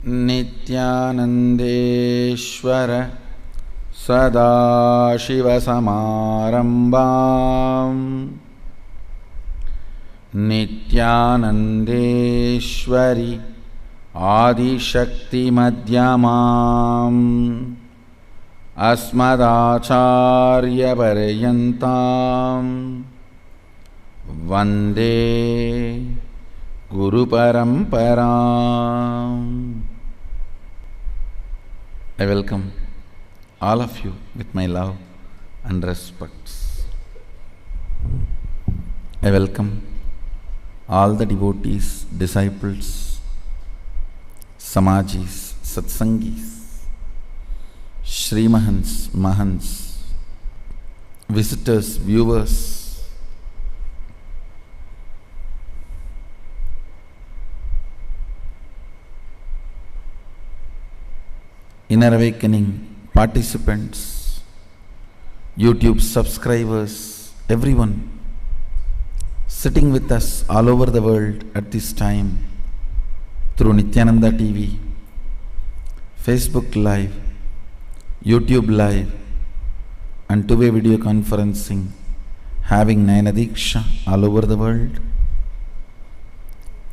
नित्यानन्देश्वर सदाशिवसमारम्भाम् नित्यानन्देश्वरि आदिशक्तिमध्यमाम् अस्मदाचार्यपर्यन्ताम् वन्दे गुरुपरम्पराम्. I welcome all of you with my love and respects. I welcome all the devotees, disciples, Samajis, Satsangis, Srimahans, Mahans, visitors, viewers. Inner Awakening participants, YouTube subscribers, everyone sitting with us all over the world at this time through Nityananda TV, Facebook Live, YouTube Live and two-way video conferencing, having Nayana Diksha all over the world.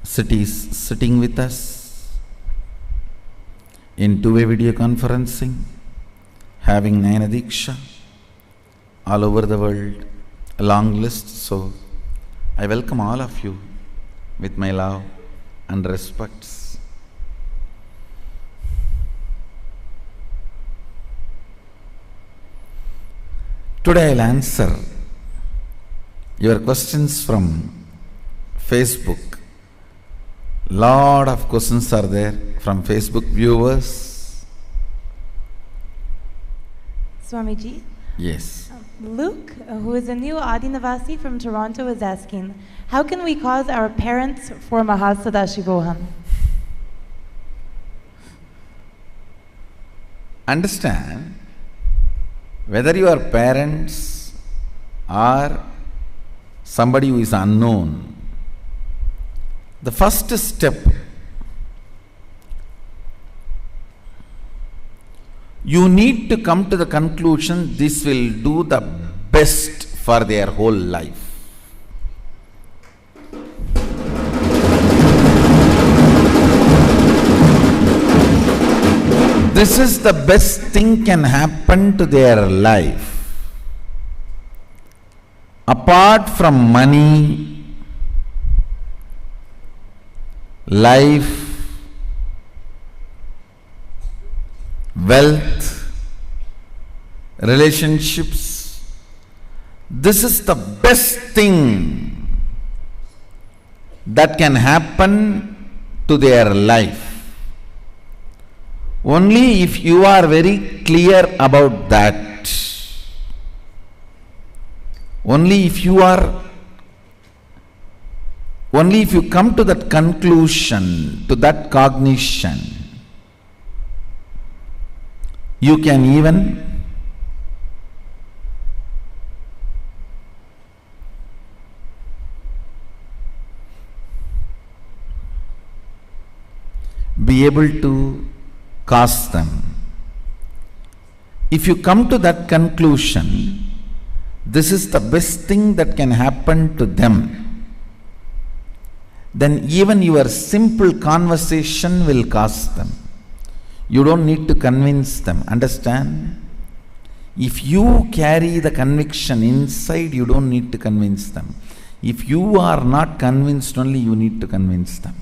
Cities sitting with us in two-way video conferencing, having Nayana Diksha all over the world, a long list. So I welcome all of you with my love and respects. Today I'll answer your questions from Facebook. Lot of questions are there from Facebook viewers. Swamiji? Yes. Luke, who is a new Adinavasi from Toronto, is asking, how can we cause our parents for Mahasadashivoham? Understand, whether your parents or somebody who is unknown, the first step, you need to come to the conclusion this will do the best for their whole life. This is the best thing can happen to their life. Apart from money, life, wealth, relationships, this is the best thing that can happen to their life. Only if you are very clear about that, only if you come to that conclusion, to that cognition, you can even be able to cause them. If you come to that conclusion, this is the best thing that can happen to them, then even your simple conversation will cause them. You don't need to convince them. Understand? If you carry the conviction inside, you don't need to convince them. If you are not convinced, only you need to convince them.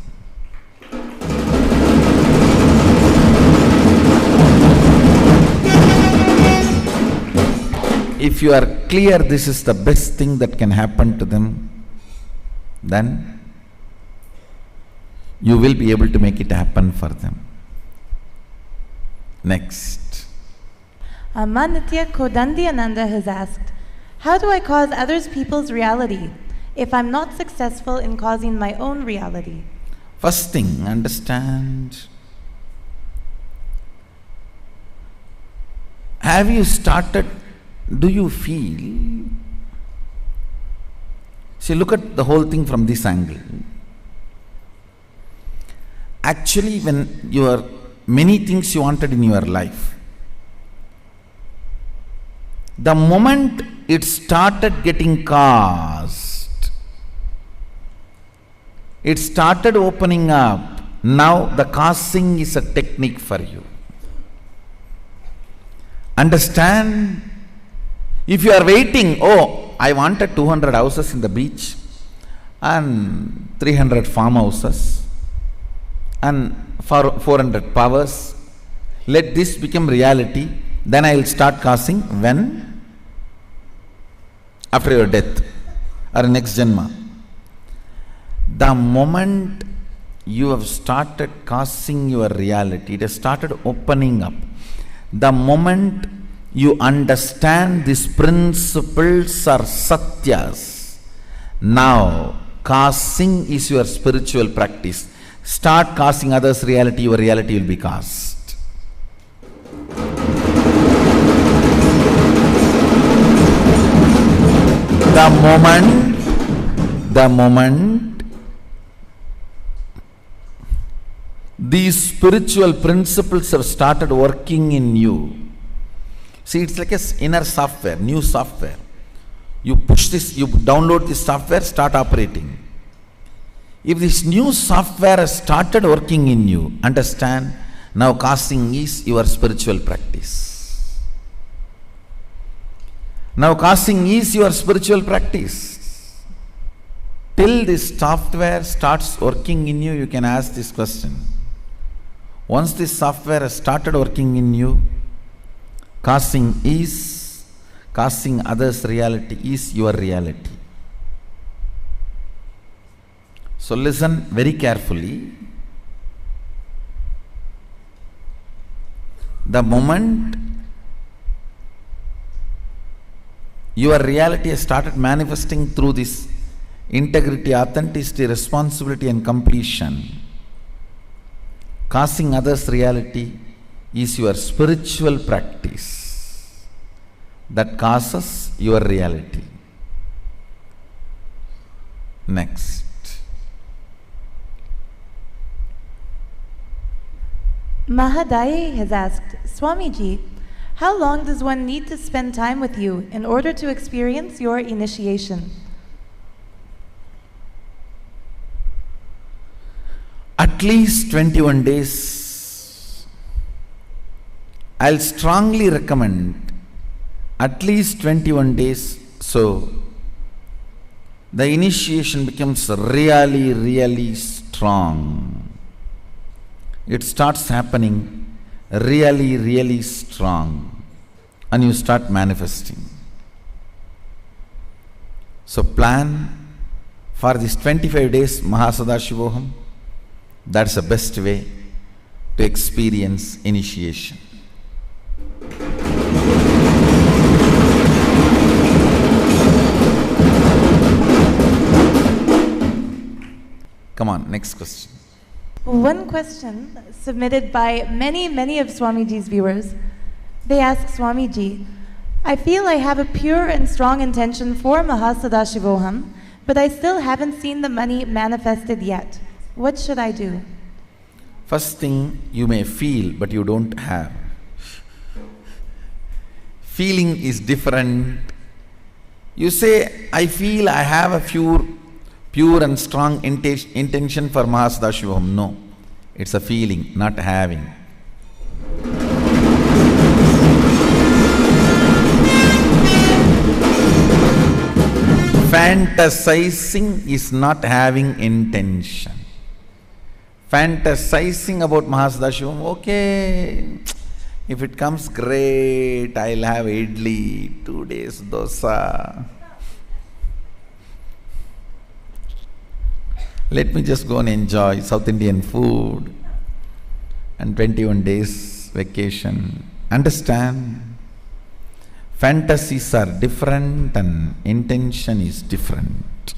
If you are clear this is the best thing that can happen to them, then you will be able to make it happen for them. Next. Manitya Kodandiananda has asked, how do I cause others people's reality if I'm not successful in causing my own reality? First thing, understand. Have you started, do you feel? See, look at the whole thing from this angle. Actually, when you are many things you wanted in your life. The moment it started getting caused, it started opening up. Now the causing is a technique for you. Understand? If you are waiting, oh, I wanted 200 houses in the beach and 300 farmhouses and 400 powers, let this become reality, then I will start causing when? After your death or next janma. The moment you have started causing your reality, it has started opening up. The moment you understand these principles are satyas, now causing is your spiritual practice. Start causing others' reality, your reality will be caused. The moment these spiritual principles have started working in you. See, it's like a inner software, new software. You push this, you download this software, start operating. If this new software has started working in you, understand, now causing is your spiritual practice. Now causing is your spiritual practice. Till this software starts working in you, you can ask this question. Once this software has started working in you, causing is, causing others' reality is your reality. So listen very carefully. The moment your reality has started manifesting through this integrity, authenticity, responsibility and completion, causing others' reality is your spiritual practice that causes your reality. Next. Mahadaye has asked, Swamiji, how long does one need to spend time with you in order to experience your initiation? At least 21 days. I'll strongly recommend at least 21 days, so the initiation becomes really, really strong. It starts happening really, really strong, and you start manifesting. So plan for this 25 days Mahasadashivoham. That's the best way to experience initiation. Come on, next question. One question submitted by many of Swamiji's viewers. They ask Swamiji, I feel I have a pure and strong intention for Mahasadashivoham, but I still haven't seen the money manifested yet. What should I do? First thing, you may feel, but you don't have. Feeling is different. You say, I feel I have a pure and strong intention for Mahasadashivoham. No, it's a feeling, not having. Fantasizing is not having intention. Fantasizing about Mahasadashivoham, okay, if it comes, great, I'll have idli, 2 days dosa. Let me just go and enjoy South Indian food and 21 days vacation. Understand? Fantasies are different and intention is different.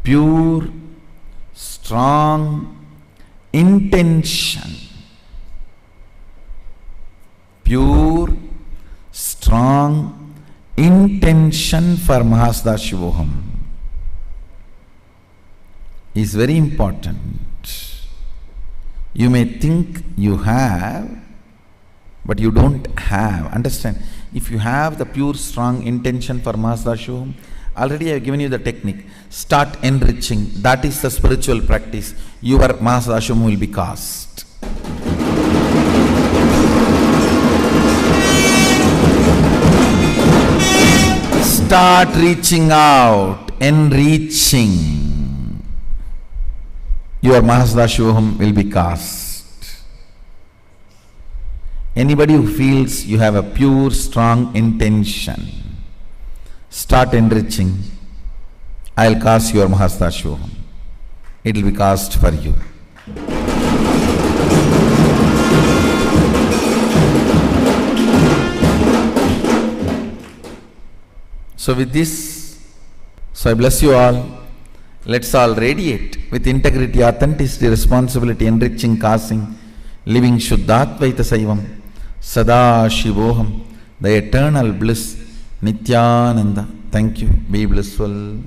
Pure, strong intention. Pure, strong intention for Mahasadashivoham is very important. You may think you have, but you don't have. Understand? If you have the pure, strong intention for Mahasada Shivoham, already I have given you the technique. Start enriching. That is the spiritual practice. Your Mahasada Shivoham will be cast. Start reaching out, enriching. Your Mahasada Shivoham will be cast. Anybody who feels you have a pure, strong intention, start enriching. I'll cast your Mahasada Shivoham. It will be cast for you. So with this, I bless you all. Let's all radiate with integrity, authenticity, responsibility, enriching, casting, living Shuddhatvaita Saivam, Sada Shivoham, the eternal bliss, Nityananda. Thank you. Be blissful.